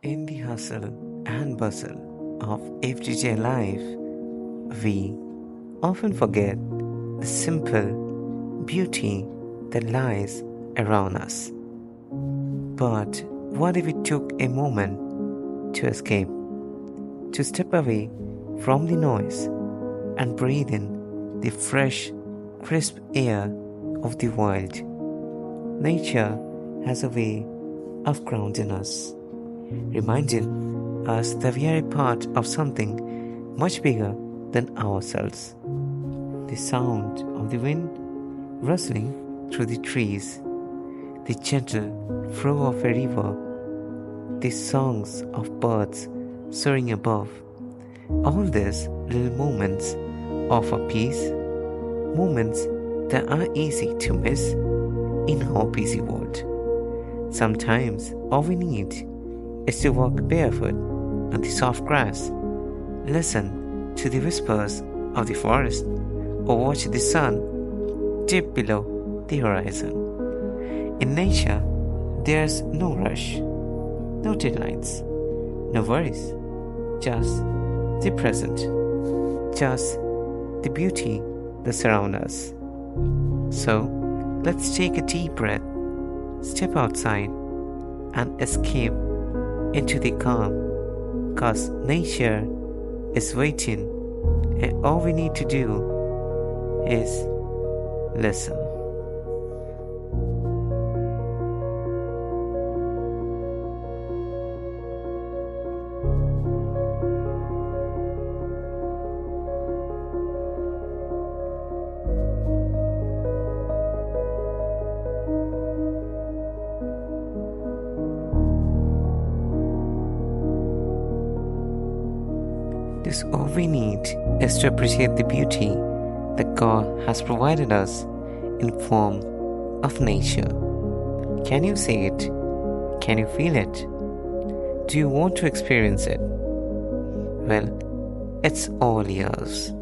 In the hustle and bustle of everyday life, we often forget the simple beauty that lies around us. But what if we took a moment to escape, to step away from the noise and breathe in the fresh, crisp air of the wild? Nature has a way of grounding us, reminding us that we are a part of something much bigger than ourselves. The sound of the wind rustling through the trees, the gentle flow of a river, the songs of birds soaring above, all these little moments offer peace, moments that are easy to miss in our busy world. Sometimes all we need is to walk barefoot on the soft grass, listen to the whispers of the forest, or watch the sun dip below the horizon. In nature, there's no rush, no deadlines, no worries, just the present, just the beauty that surrounds us. So, let's take a deep breath, step outside, and escape into the calm, cause nature is waiting, and all we need to do is listen. This all we need is to appreciate the beauty that God has provided us in form of nature. Can you see it? Can you feel it? Do you want to experience it? Well, it's all yours.